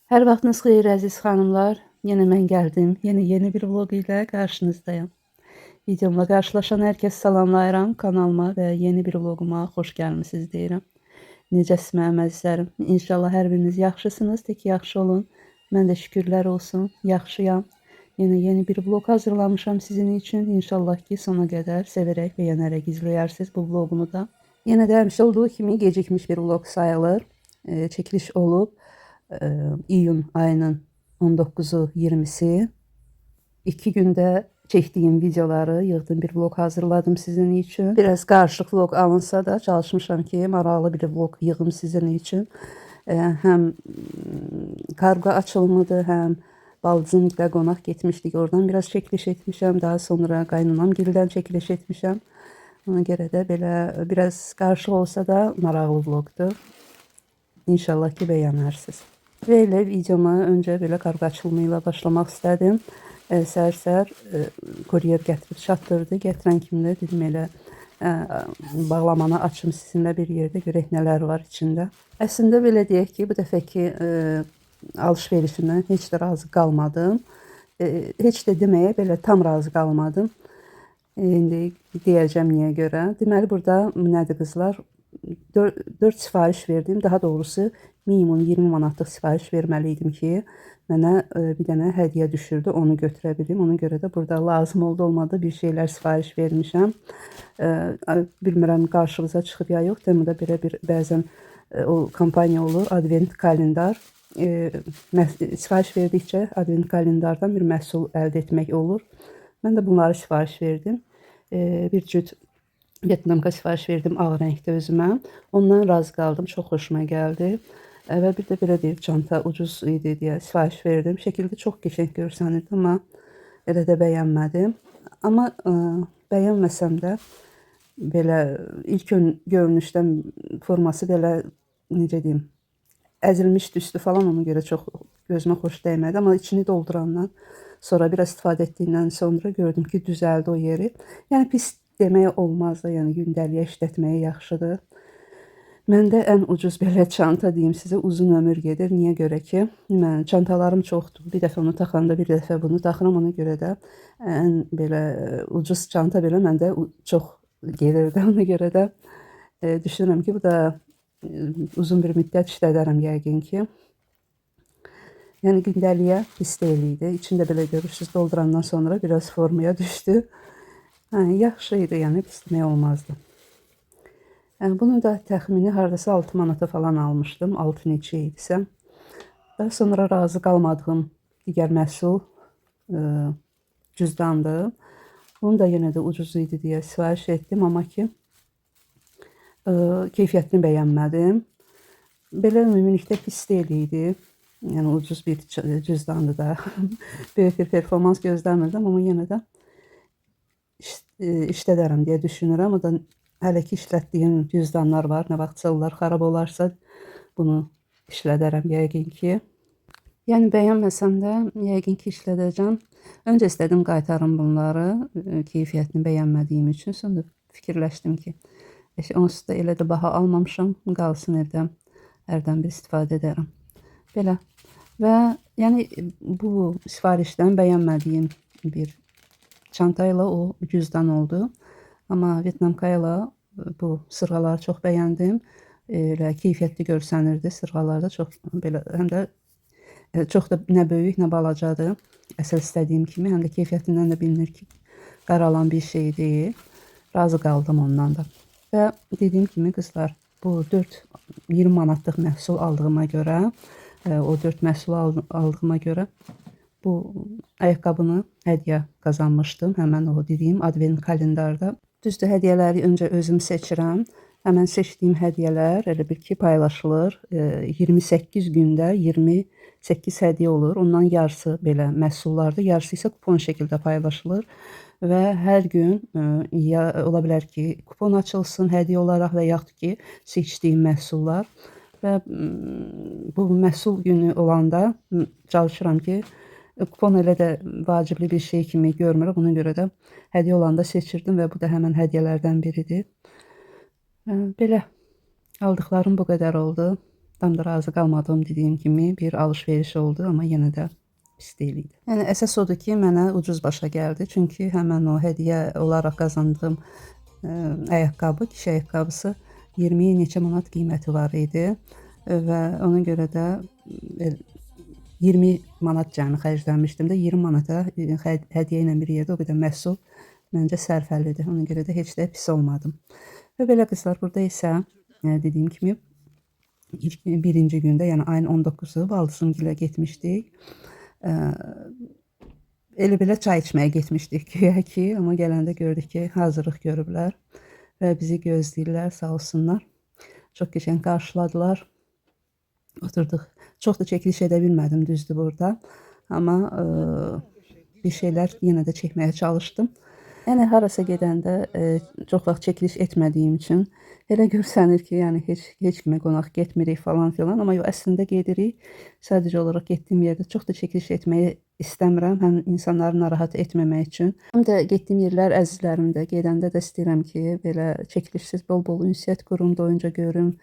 Hər vaxtınız xeyir əziz xanımlar. Yenə mən gəldim. Yeni bir vlog ilə qarşınızdayım. Videomla qarşılaşan hər kəs salamlayıram. Kanalıma və yeni bir vloguma xoş gəlmisiniz deyirəm. Necəsiz mənim əzizlərim? İnşallah hər biriniz yaxşısınız. Tək yaxşı olun. Mən də şükürlər olsun. Yaxşıyam. Yeni bir vlog hazırlamışam sizin üçün. İnşallah ki sona qədər sevərək, bəyənərək izləyərsiniz bu vlogumu da. Yenə də həmişə olduğu kimi gecikmiş bir vlog sayılır. Çəkiliş olub. İyun ayının 19'u 20'si 2 günde çektiğim videoları yığdım, bir vlog hazırladım sizin için. Biraz karışık vlog alınsa da çalışmışam ki maraqlı bir vlog yığım sizin için. Hem kargo açılımıdır, hem Balcımda qonaq getmişdik. Oradan biraz çəkiliş etmişəm. Daha sonra qaynanamgildən çəkiliş etmişəm. Ona görə də belə biraz qarışıq olsa da maraqlı vlogdur. İnşallah ki bəyənərsiniz. Və elə videoma öncə belə qargo açılımı ilə başlamaq istədim. Səhər-səhər kuryer gətirib çatdırdı. Gətirən kimi də dedim elə bağlamanı açım sizinlə bir yerdə, görək nələr var içində. Əslində belə deyək ki, bu dəfəki alışverişimdən heç də razı qalmadım. Heç də deməyə belə tam razı qalmadım. İndi deyəcəm niyə görə. Deməli burada nədir qızlar? 4 sifariş verdim. Daha doğrusu minimum 20 manatlıq sifariş verməliydim ki, mənə bir dənə hədiyyə düşürdü, onu götürə bilim. Ona görə də burada lazım oldu olmadı bir şeylər sifariş vermişəm. Bilmirəm qarşınıza çıxıb ya yox. Temuda belə bir bəzən o kampaniya olur, advent kalendar. Sifariş verdikcə advent kalendardan bir məhsul əldə etmək olur. Mən də bunları sifariş verdim. Bir cüt Vietnamka sifariş verdim ağ rəngdə özümə. Ondan razı qaldım, çox xoşuma gəldi. Və bir də belə deyir, çanta ucuz idi deyə sifariş verdim. Şəkildə çox qəşəng görsənirdi, amma elə də bəyənmədim. Amma bəyənməsəm də belə ilk görünüşdən forması belə necə deyim, əzilmiş düstü falan, ona görə çox gözümə xoş dəymədi. Amma içini doldurandan sonra biraz istifadə etdiyimdən sonra gördüm ki düzəldi o yeri. Yəni pis demək olmaz da, yəni gündəliyə işlətməyə yaxşıdır. Məndə ən ucuz belə çanta deyim sizə, uzun ömür gedir. Niyə görə ki, mən çantalarım çoxdur. Bir dəfə onu taxanda bir dəfə bunu taxıram. Ona görə də ən belə ucuz çanta belə məndə çox gelirdi. Ona görə də düşünürəm ki, bu da uzun bir müddət işlədərəm yəqin ki. Yəni gündəliyə pis deyil idi. İçində belə görürsünüz, doldurandan sonra biraz formaya düşdü. Yaxşı idi, yəni pis demək olmazdı. Bunu da təxmini hardasa 6 manata falan almışdım, 6 neçə idisə. Daha sonra razı qalmadığım digər məhsul cüzdandır. Bunu da yenə də ucuz idi deyə sifariş etdim, amma ki keyfiyyətini bəyənmədim. Belə ümumilikdə pis deyil idi. Yəni ucuz bir cüzdandır da. Böyük bir performans gözləmirdim, amma yenə də işlədərəm deyə düşünürəm. O da hələ ki işlətdiyim cüzdanlar var. Nə vaxtsa onlar xarab olarsa bunu işlədərəm yəqin ki. Yəni bəyənməsəm də yəqin ki işlədəcəm. Öncə istədim qaytarım bunları keyfiyyətini bəyənmədiyim üçün. Sonra fikirləşdim ki onsuz da elə də baha almamışam. Qalsın evdə hərdən bir istifadə edərəm. Belə. Və yəni bu sifarişdən bəyənmədiyim bir çantayla o cüzdan oldu. Amma Vietnamka ilə bu sırğaları çox bəyəndim. Elə keyfiyyətli görsənirdi. Sırğalar da çox belə, həm də çox da nə böyük, nə balacadır. Əsas istədiyim kimi, həm də keyfiyyətindən də bilinir ki, qaralan bir şey deyil. Razı qaldım ondan da. Və dediyim kimi qızlar, bu 20 manatlıq məhsul aldığıma görə, o 4 məhsul aldığıma görə bu ayaqqabını hədiyyə qazanmışdım. Həmən o dediyim advent kalendarda. Düzdür, hədiyyələri öncə özüm seçirəm. Həmən seçdiyim hədiyyələr elə bir ki paylaşılır. 28 gündə 28 hədiyyə olur. Ondan yarısı belə məhsullardır, yarısı isə kupon şəkildə paylaşılır. Və hər gün ya ola bilər ki kupon açılsın hədiyyə olaraq və yaxud ki seçdiyim məhsullar. Və bu məhsul günü olanda çalışıram ki kupon elə də vacibli bir şey kimi görmürəm. Ona görə də hədiyyə olanda seçirdim və bu da həmən hədiyyələrdən biridir. Belə aldıqlarım bu qədər oldu. Tam da razı qalmadığım dediyim kimi bir alış-veriş oldu, amma yenə də pis deyil idi. Yəni əsas odur ki, mənə ucuz başa gəldi. Çünki həmin o hədiyyə olaraq qazandığım ayaqqabı, kişi ayaqqabısı 20 neçə manat qiyməti var idi və ona görə də 20 manat cəmi xərcləmişdim də 20 manata hədiyyə ilə bir yerdə o qədər məhsul məncə sərfəlidir. Ona görə də heç də pis olmadım. Və belə qızlar, burada isə dediyim kimi ilk birinci gündə, yəni ayın 19-u baldızımgilə getmişdik. Elə belə çay içməyə getmişdik güya ki, amma gələndə gördük ki, hazırlıq görüblər və bizi gözləyirlər, sağ olsunlar. Çox qəşəng qarşıladılar. Oturduq. Çox da çəkiliş edə bilmədim, düzdür burada. Amma bir şeylər yenə də çəkməyə çalışdım. Yəni harasa gedəndə çox vaxt çəkiliş etmədiyim üçün elə görsənir ki, yəni heç kimə qonaq getmirik falan filan, amma yox, əslində gedirik. Sadəcə olaraq getdiyim yerdə çox da çəkiliş etməyi istəmirəm, həm insanları narahat etməmək üçün. Həm də getdiyim yerlər əzizlərimdə, gedəndə də istəyirəm ki, belə çəkilişsiz bol-bol ünsiyyət qurum, doyunca görüm.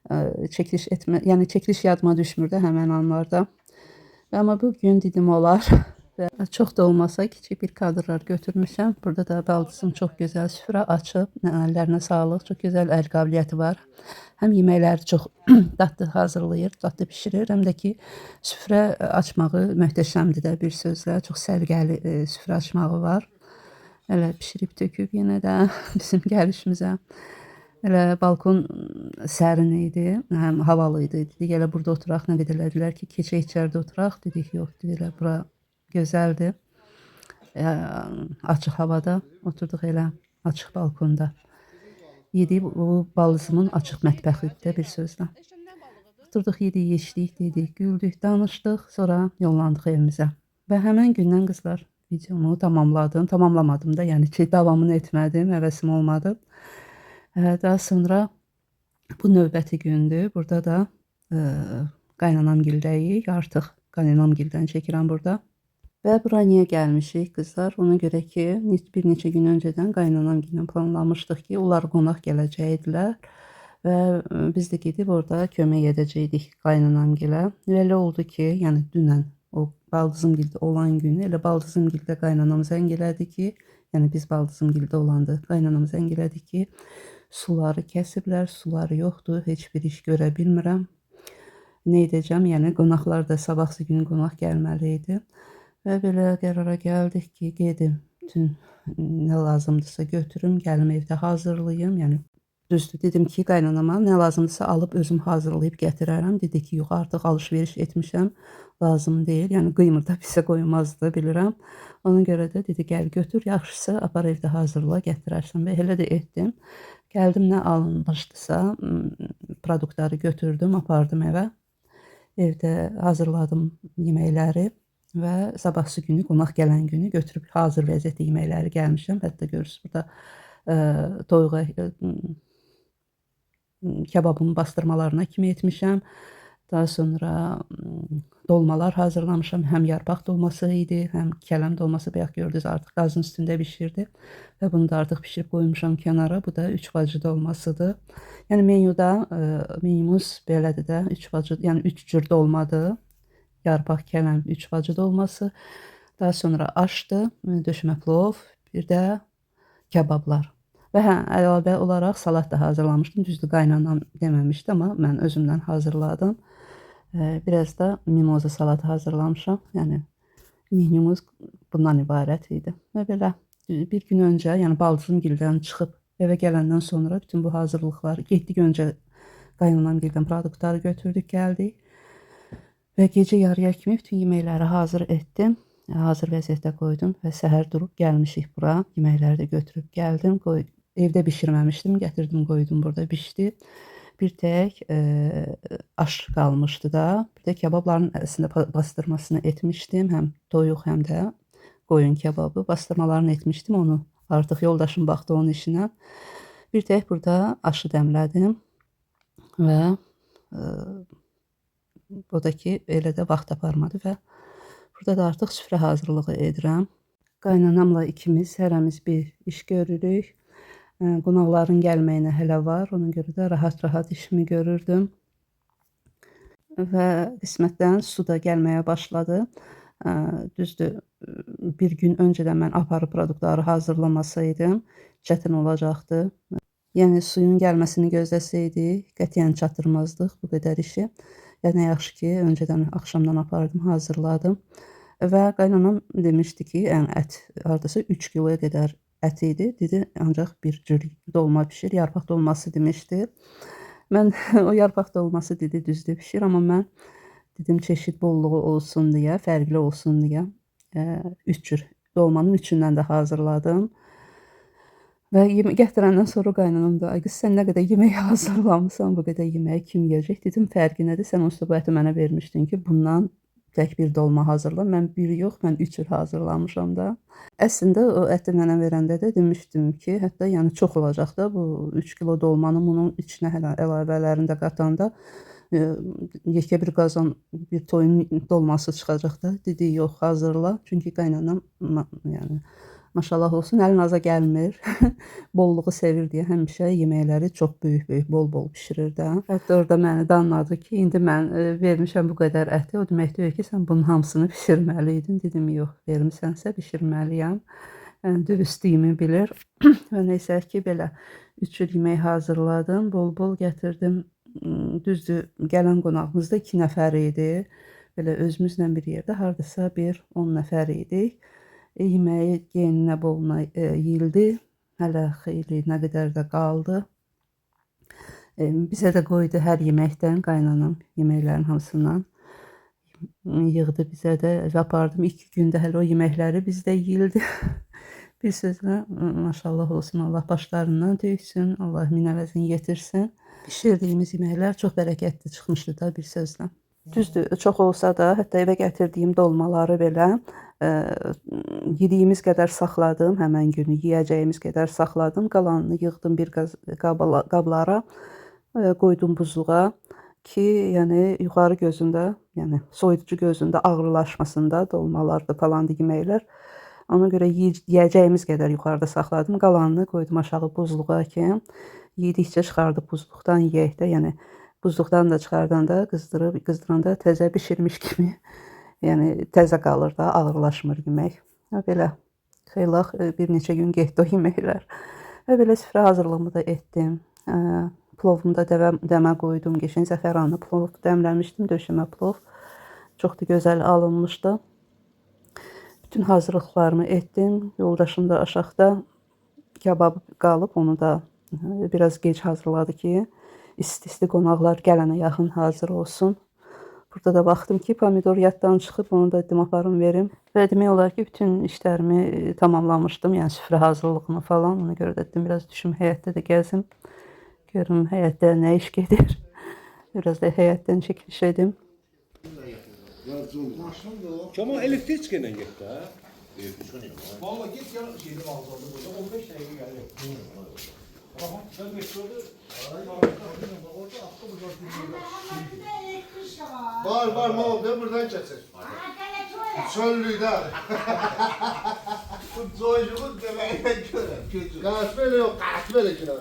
Çəkiliş etmə, yəni çəkiliş yadıma düşmür də həmin anlarda. Amma bu gün dedim olar. Və çox da olmasa kiçik bir kadrlar götürmüşəm. Burada da baldızım çox gözəl süfrə açıb. Əllərinə sağlıq. Çox gözəl əl qabiliyyəti var. Həm yeməkləri çox dadlı hazırlayır, dadlı bişirir, həm də ki süfrə açmağı möhtəşəmdir də bir sözlə. Çox səliqəli süfrə açmağı var. Elə bişirib töküb yenə də bizim gəlişimizə. Elə balkon sərin idi, həm havalı idi. Dedik elə burada oturaq, nə dedilər ki, keçək içəridə oturaq. Dedik yox, dedilər bura gözəldir. Açıq havada oturduq elə açıq balkonda. Yedik, bu baldızımın açıq mətbəxidir də bir sözlə. Oturduk, yedik, içdik, dedik, güldük, danışdıq, sonra yollandıq evimizə. Və həmən gündən qızlar videomu tamamladım. Tamamlamadım da, yəni ki, davamını etmədim, həvəsim olmadı. Daha sonra bu növbəti gündür. Burada da qaynanamgildəyik. Artıq qaynanamgildən çəkirəm burada. Və bura niyə gəlmişik qızlar? Ona görə ki, bir neçə gün öncədən qaynanamgillə planlamışdıq ki, onlar qonaq gələcəkdilər və biz də gedib orada kömək edəcəkdik qaynanamgilə. Elə oldu ki, yəni dünən o baldızımgildə olan günü elə baldızımgildə qaynanam zəng elədi ki, yəni biz baldızımgildə olanda qaynanam zəng elədi ki, suları kəsiblər, suları yoxdur, heç bir iş görə bilmirəm. Nə edəcəm? Yəni qonaqlar da sabahsı günü qonaq gəlməli idi. Və belə qərara gəldik ki, gedim, bütün nə lazımdırsa götürüm, gəlim evdə hazırlayım. Yəni düzdür, dedim ki, qaynanama nə lazımdırsa alıb özüm hazırlayıb gətirərəm. Dedi ki, yox, artıq alış-veriş etmişəm, lazım deyil. Yəni qıymır da bizə qoymazdı, bilirəm. Ona görə də dedi, gəl götür, yaxşısı apar evdə hazırla, gətirərsən. Və elə də etdim. Gəldim, nə alınmışdısa, produktları götürdüm, apardım evə. Evdə hazırladım yeməkləri. Və sabahsı günü, qonaq gələn günü götürüb hazır vəziyyətdə yeməkləri gəlmişəm. Hətta görürsünüz, burada toyuğa kebabın bastırmalarına kimi etmişəm. Daha sonra dolmalar hazırlamışam. Həm yarpaq dolması idi, həm kələm dolması. Bayaq gördünüz, artıq qazın üstündə bişirdi. Və bunu da artıq bişirib qoymuşam kənara. Bu da 3 bacı dolmasıdır. Yəni menümüz belədir də, 3 bacı, yəni 3 cür dolmadır. Yarpaq, kələm, 3 bacı dolması. Daha sonra aşdı, döşmə plov, bir də kebablar. Və əlavə olaraq salat da hazırlamışdım. Düzdür, qaynanam deməmişdi, amma mən özümdən hazırladım. Biraz da mimoza salatı hazırlamışam. Yəni menümüz bundan ibarət idi. Və belə bir gün öncə, yəni baldızımgildən çıxıb evə gələndən sonra bütün bu hazırlıqları getdik, öncə qaynanamgildən produktları götürdük, gəldik. Və gecə yarıya kimi bütün yeməkləri hazır etdim. Hazır vəziyyətdə qoydum və səhər durub gəlmişik bura. Yeməkləri də götürüb gəldim. Evdə bişirməmişdim, gətirdim, qoydum burada, bişdi. Bir tək aş qalmışdı da. Bir də kebabların əslində bastırmasını etmişdim. Həm toyuq, həm də qoyun kebabı. Bastırmalarını etmişdim, onu artıq yoldaşım baxdı onun işinə. Bir tək burada aşı dəmlədim və o da ki, elə də vaxt aparmadı və burada da artıq süfrə hazırlığı edirəm. Qaynanamla ikimiz, hərəmiz bir iş görürük. Qonaqların gəlməyinə hələ var, ona görə də rahat-rahat işimi görürdüm. və qismətdən su da gəlməyə başladı. Düzdür, bir gün öncədən mən aparıb produktları hazırlamasaydım, çətin olacaqdı. Yəni suyun gəlməsini gözləsəydik, qətiyyən çatdırmazdıq bu qədər işi. Yəni yaxşı ki, öncədən axşamdan apardım, hazırladım və qaynanam demişdi ki, yəni ət hardasa 3 kiloya qədər ət idi. Dedi, ancaq bir cür dolma bişir, yarpaq dolması demişdi. Mən o yarpaq dolması dedi, düzdür bişir, amma mən dedim çeşid bolluğu olsun deyə, fərqli olsun deyə 3 cür dolmanın üçündən də hazırladım. Və gətirəndən sonra qaynanam da, ay qız sən nə qədər yemək hazırlamısan, bu qədər yeməyi kim yeyəcək? Dedim fərqi nədir? Sən onsuz da bu əti mənə vermişdin ki, bundan tək bir dolma hazırla. Mən bir yox, mən 3 cür hazırlamışam da. Əslində o əti mənə verəndə də demişdim ki, hətta yəni çox olacaq da bu 3 kilo dolmanın bunun içinə hələ əlavələrini də qatanda yekə bir qazan bir toyun dolması çıxacaq da. Dedi yox, hazırla. Çünki qaynanam yəni maşallah olsun, əli naza gəlmir. Bolluğu sevir deyə həmişə yeməkləri çox böyük-böyük, bol-bol bişirir də. Hətta orada məni də anladı ki, indi mən vermişəm bu qədər əti, o demək deyil ki, sən bunun hamısını bişirməliydin. Dedim, yox, vermisənsə bişirməliyəm. Yəni, dürüstlüyümü bilir. Və neysə ki, belə 3 cür yemək hazırladım, bol-bol gətirdim. Düzdür, gələn qonağımız da 2 nəfər idi. Belə özümüzlə bir yerdə hardasa bir 10 nəfər idik. Yeməyi geninə boluna yeyildi. Hələ xeyli nə qədər də qaldı. Bizə də qoydu hər yeməkdən, qaynanam yeməklərin hamısından yığdı bizə də və apardım. 2 gündə hələ o yeməkləri bizdə yeyildi. Bir sözlə, maşallah olsun, Allah başlarından töksün, Allah min əvəzini yetirsin. Pişirdiyimiz yeməklər çox bərəkətli çıxmışdı da bir sözlə. Düzdür, çox olsa da, hətta evə gətirdiyim dolmaları belə yediyimiz qədər saxladım, həmən günü yeyəcəyimiz qədər saxladım. Qalanını yığdım bir qablara, qoydum buzluğa ki, yəni yuxarı gözündə, yəni soyuducu gözündə ağırlaşmasın da, dolmalardı falandı yeməklər. Ona görə yeyəcəyimiz qədər yuxarıda saxladım. Qalanını qoydum aşağı buzluğa ki, yedikcə çıxardıb buzluqdan yeyək də, yəni buzluqdan da çıxardanda, qızdıranda təzə bişirmiş kimi, yəni təzə qalır da, ağırlaşmır yemək. Belə xeylaq bir neçə gün getdi o yeməklər. Belə süfrə hazırlığımı da etdim. Plovumu da dəmə qoydum. Geçən zəfəranlı plov dəmləmişdim, döşəmə plov. Çox da gözəl alınmışdı. Bütün hazırlıqlarımı etdim. Yoldaşım da aşağıda kebab qalıb, onu da biraz gec hazırladı ki, isti qonaqlar gələnə yaxın hazır olsun. Burada da baxdım ki, pomidor yaddan çıxıb, onu da dedim aparım verim. Və demək olar ki, bütün işlərimi tamamlamışdım, yəni süfrə hazırlığını falan. Ona görə də dedim, biraz düşüm həyətdə də gəzim. Görüm həyətdə nə iş gedir. Biraz da həyətdən çəkiliş edim. Kemal elektrik ilə getdi ha? Valla git ya şeyde bağladı burada 15 dakika geldi. Aha sen bekliyordu. Orada aklı Var ne oldu buradan geçsin. Çöllüydü abi. Bu zoyculuğun demeye göre. Kasbele yok, kasbele kira.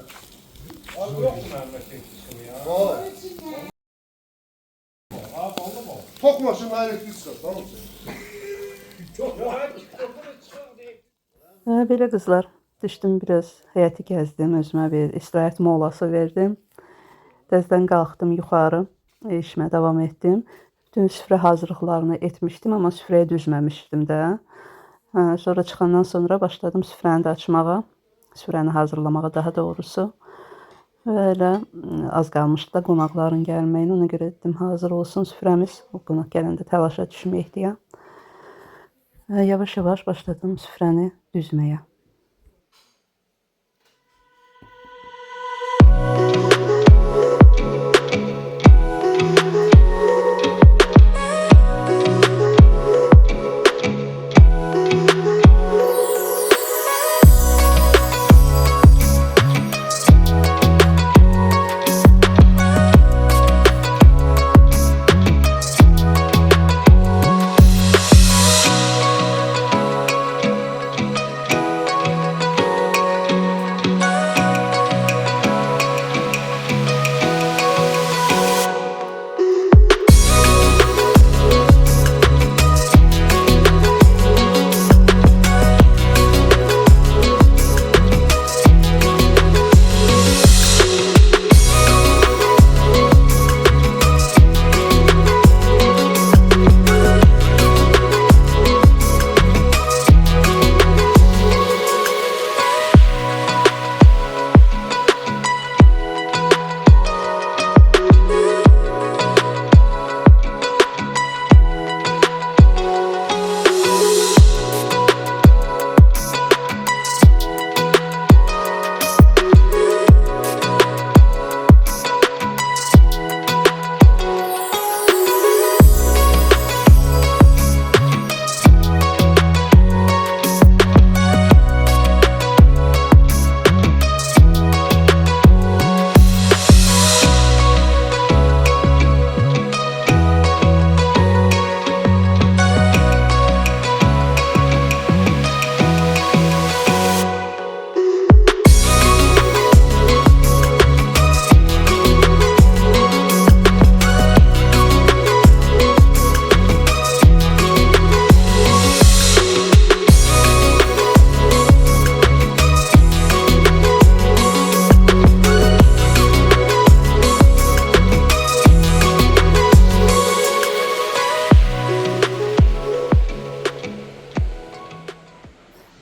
Abi yok mu Mehmet'in kısmı ya? Var. Abi oldu mu? Tok maşın elektrik sıkar, tamam mı? Çok ya. Belə qızlar, düşdüm biraz həyəti gəzdim, özümə bir istirahət molası verdim. Təzədən qalxdım yuxarı, işimə davam etdim. Bütün süfrə hazırlıqlarını etmişdim, amma süfrəyə düzməmişdim də. Sonra çıxandan sonra başladım süfrəni də açmağa, süfrəni hazırlamağa daha doğrusu. Elə az qalmışdı da qonaqların gəlməyini, ona görə dedim hazır olsun süfrəmiz, o qonaq gələndə təlaşa düşməyək deyə. Yavaş-yavaş başladım süfrəni düzməyə.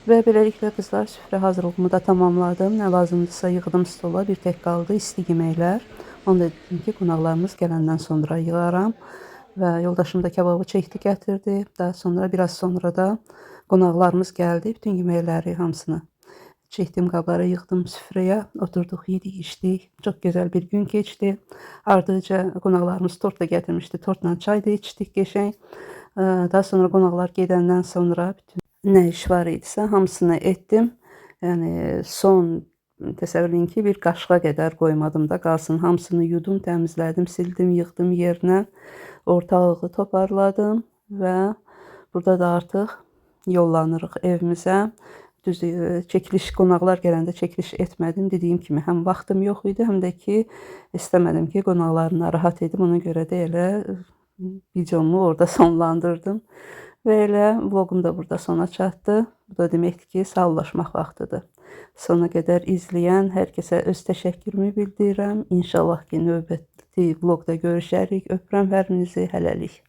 Və beləliklə qızlar, süfrə hazırlığımı da tamamladım. Nə lazımdırsa yığdım stola. Bir tək qaldı isti yeməklər. Onu da dedim ki, qonaqlarımız gələndən sonra yığaram. Və yoldaşım da kababı çəkdi, gətirdi. Daha sonra, biraz sonra da qonaqlarımız gəldi. Bütün yeməkləri hamısını çəkdim qablara, yığdım süfrəyə. Oturduq, yedik, içdik. Çox gözəl bir gün keçdi. Ardıca qonaqlarımız tort da gətirmişdi. Tortla çay da içdik qəşəng. Daha sonra qonaqlar gedəndən sonra bütün nə iş var idisə hamısını etdim. Yəni son təsəvvür edin ki, bir qaşığa qədər qoymadım da qalsın. Hamısını yudum, təmizlədim, sildim, yığdım yerinə. Ortalığı toparladım və burada da artıq yollanırıq evimizə. Düz çəkiliş, qonaqlar gələndə çəkiliş etmədim. Dediyim kimi, həm vaxtım yox idi, həm də ki, istəmədim ki, qonaqları narahat edim. Ona görə də elə videomu orada sonlandırdım. Və elə vloqum da burada sona çatdı. Bu da deməkdir ki, sağollaşmaq vaxtıdır. Sona qədər izləyən hər kəsə öz təşəkkürümü bildirirəm. İnşallah ki, növbəti vloqda görüşərik. Öpürəm hər birinizi, hələlik.